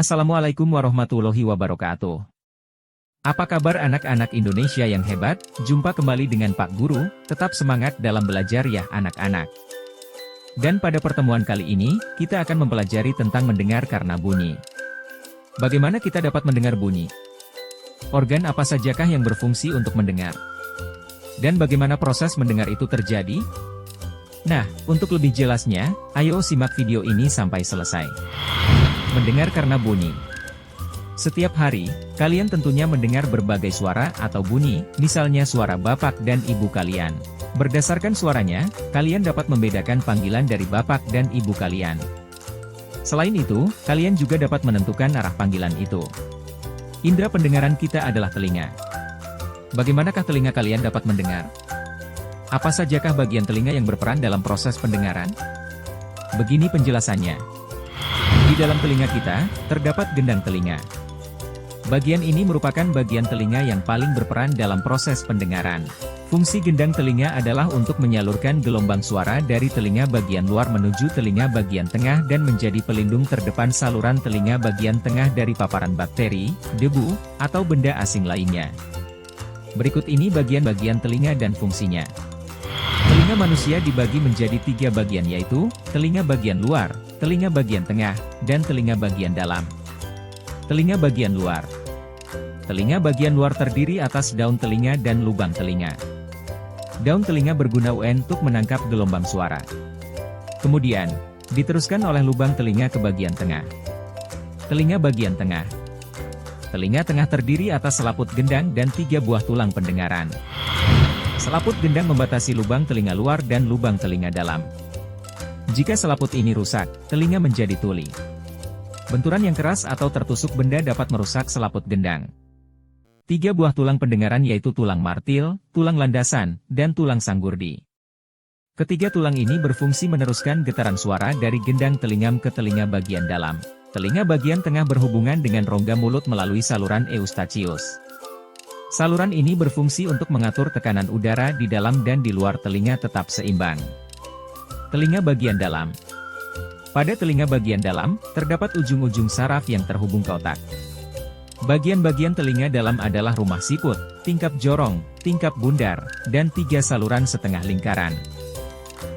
Assalamualaikum warahmatullahi wabarakatuh. Apa kabar anak-anak Indonesia yang hebat? Jumpa kembali dengan Pak Guru, tetap semangat dalam belajar ya anak-anak. Dan pada pertemuan kali ini, kita akan mempelajari tentang mendengar karena bunyi. Bagaimana kita dapat mendengar bunyi? Organ apa sajakah yang berfungsi untuk mendengar? Dan bagaimana proses mendengar itu terjadi? Nah, untuk lebih jelasnya, ayo simak video ini sampai selesai. Mendengar karena bunyi. Setiap hari, kalian tentunya mendengar berbagai suara atau bunyi, misalnya suara bapak dan ibu kalian. Berdasarkan suaranya, kalian dapat membedakan panggilan dari bapak dan ibu kalian. Selain itu, kalian juga dapat menentukan arah panggilan itu. Indera pendengaran kita adalah telinga. Bagaimanakah telinga kalian dapat mendengar? Apa sajakah bagian telinga yang berperan dalam proses pendengaran? Begini penjelasannya. Di dalam telinga kita, terdapat gendang telinga. Bagian ini merupakan bagian telinga yang paling berperan dalam proses pendengaran. Fungsi gendang telinga adalah untuk menyalurkan gelombang suara dari telinga bagian luar menuju telinga bagian tengah dan menjadi pelindung terdepan saluran telinga bagian tengah dari paparan bakteri, debu, atau benda asing lainnya. Berikut ini bagian-bagian telinga dan fungsinya. Telinga manusia dibagi menjadi 3 bagian yaitu, telinga bagian luar, telinga bagian tengah, dan telinga bagian dalam. Telinga bagian luar. Telinga bagian luar terdiri atas daun telinga dan lubang telinga. Daun telinga berguna untuk menangkap gelombang suara. Kemudian, diteruskan oleh lubang telinga ke bagian tengah. Telinga bagian tengah. Telinga tengah terdiri atas selaput gendang dan 3 buah tulang pendengaran. Selaput gendang membatasi lubang telinga luar dan lubang telinga dalam. Jika selaput ini rusak, telinga menjadi tuli. Benturan yang keras atau tertusuk benda dapat merusak selaput gendang. 3 buah tulang pendengaran yaitu tulang martil, tulang landasan, dan tulang sanggurdi. Ketiga tulang ini berfungsi meneruskan getaran suara dari gendang telingam ke telinga bagian dalam. Telinga bagian tengah berhubungan dengan rongga mulut melalui saluran eustachius. Saluran ini berfungsi untuk mengatur tekanan udara di dalam dan di luar telinga tetap seimbang. Telinga bagian dalam. Pada telinga bagian dalam, terdapat ujung-ujung saraf yang terhubung ke otak. Bagian-bagian telinga dalam adalah rumah siput, tingkap jorong, tingkap bundar, dan 3 saluran setengah lingkaran.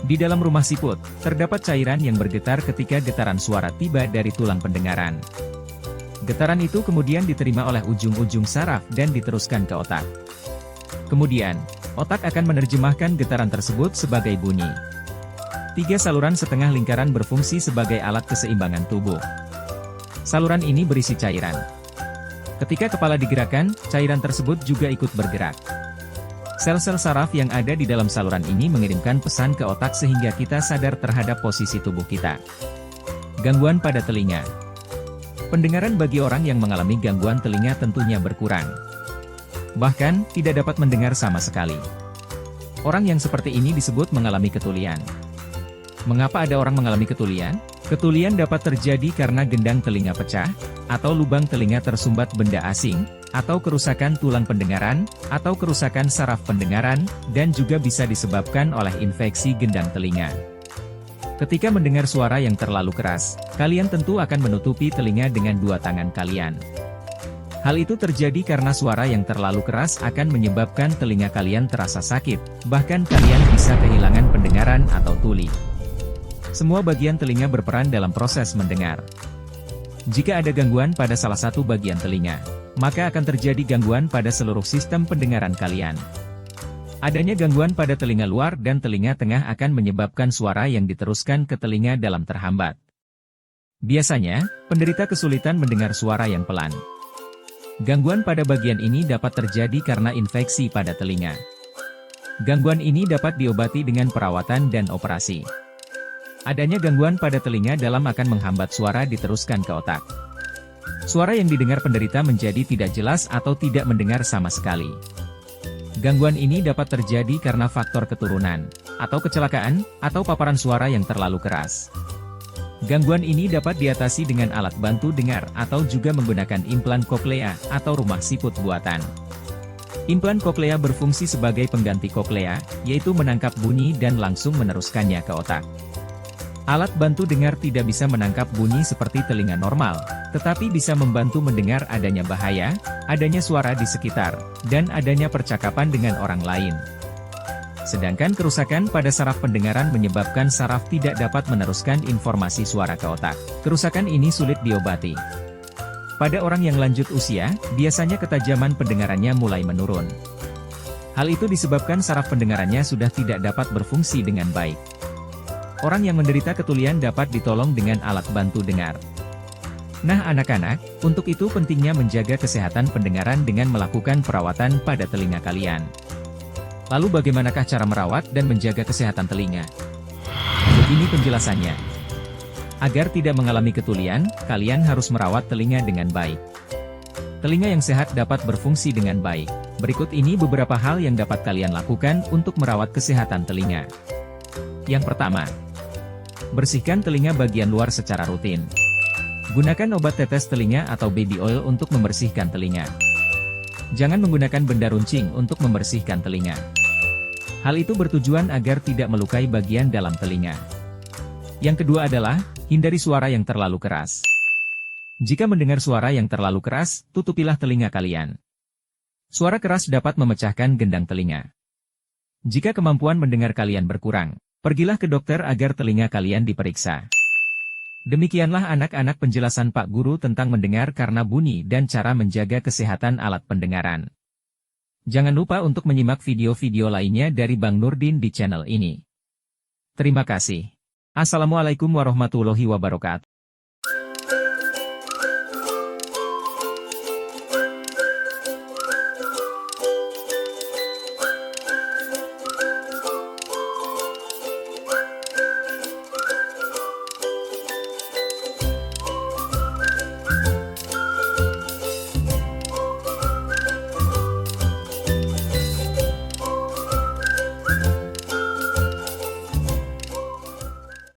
Di dalam rumah siput, terdapat cairan yang bergetar ketika getaran suara tiba dari tulang pendengaran. Getaran itu kemudian diterima oleh ujung-ujung saraf dan diteruskan ke otak. Kemudian, otak akan menerjemahkan getaran tersebut sebagai bunyi. 3 saluran setengah lingkaran berfungsi sebagai alat keseimbangan tubuh. Saluran ini berisi cairan. Ketika kepala digerakkan, cairan tersebut juga ikut bergerak. Sel-sel saraf yang ada di dalam saluran ini mengirimkan pesan ke otak sehingga kita sadar terhadap posisi tubuh kita. Gangguan pada telinga. Pendengaran bagi orang yang mengalami gangguan telinga tentunya berkurang. Bahkan, tidak dapat mendengar sama sekali. Orang yang seperti ini disebut mengalami ketulian. Mengapa ada orang mengalami ketulian? Ketulian dapat terjadi karena gendang telinga pecah, atau lubang telinga tersumbat benda asing, atau kerusakan tulang pendengaran, atau kerusakan saraf pendengaran, dan juga bisa disebabkan oleh infeksi gendang telinga. Ketika mendengar suara yang terlalu keras, kalian tentu akan menutupi telinga dengan 2 tangan kalian. Hal itu terjadi karena suara yang terlalu keras akan menyebabkan telinga kalian terasa sakit, bahkan kalian bisa kehilangan pendengaran atau tuli. Semua bagian telinga berperan dalam proses mendengar. Jika ada gangguan pada salah satu bagian telinga, maka akan terjadi gangguan pada seluruh sistem pendengaran kalian. Adanya gangguan pada telinga luar dan telinga tengah akan menyebabkan suara yang diteruskan ke telinga dalam terhambat. Biasanya, penderita kesulitan mendengar suara yang pelan. Gangguan pada bagian ini dapat terjadi karena infeksi pada telinga. Gangguan ini dapat diobati dengan perawatan dan operasi. Adanya gangguan pada telinga dalam akan menghambat suara diteruskan ke otak. Suara yang didengar penderita menjadi tidak jelas atau tidak mendengar sama sekali. Gangguan ini dapat terjadi karena faktor keturunan, atau kecelakaan, atau paparan suara yang terlalu keras. Gangguan ini dapat diatasi dengan alat bantu dengar atau juga menggunakan implan koklea atau rumah siput buatan. Implan koklea berfungsi sebagai pengganti koklea, yaitu menangkap bunyi dan langsung meneruskannya ke otak. Alat bantu dengar tidak bisa menangkap bunyi seperti telinga normal, tetapi bisa membantu mendengar adanya bahaya, adanya suara di sekitar, dan adanya percakapan dengan orang lain. Sedangkan kerusakan pada saraf pendengaran menyebabkan saraf tidak dapat meneruskan informasi suara ke otak. Kerusakan ini sulit diobati. Pada orang yang lanjut usia, biasanya ketajaman pendengarannya mulai menurun. Hal itu disebabkan saraf pendengarannya sudah tidak dapat berfungsi dengan baik. Orang yang menderita ketulian dapat ditolong dengan alat bantu dengar. Nah anak-anak, untuk itu pentingnya menjaga kesehatan pendengaran dengan melakukan perawatan pada telinga kalian. Lalu bagaimanakah cara merawat dan menjaga kesehatan telinga? Begini penjelasannya. Agar tidak mengalami ketulian, kalian harus merawat telinga dengan baik. Telinga yang sehat dapat berfungsi dengan baik. Berikut ini beberapa hal yang dapat kalian lakukan untuk merawat kesehatan telinga. Yang pertama, bersihkan telinga bagian luar secara rutin. Gunakan obat tetes telinga atau baby oil untuk membersihkan telinga. Jangan menggunakan benda runcing untuk membersihkan telinga. Hal itu bertujuan agar tidak melukai bagian dalam telinga. Yang kedua adalah, hindari suara yang terlalu keras. Jika mendengar suara yang terlalu keras, tutupilah telinga kalian. Suara keras dapat memecahkan gendang telinga. Jika kemampuan mendengar kalian berkurang, pergilah ke dokter agar telinga kalian diperiksa. Demikianlah anak-anak penjelasan Pak Guru tentang mendengar karena bunyi dan cara menjaga kesehatan alat pendengaran. Jangan lupa untuk menyimak video-video lainnya dari Bang Nurdin di channel ini. Terima kasih. Assalamualaikum warahmatullahi wabarakatuh.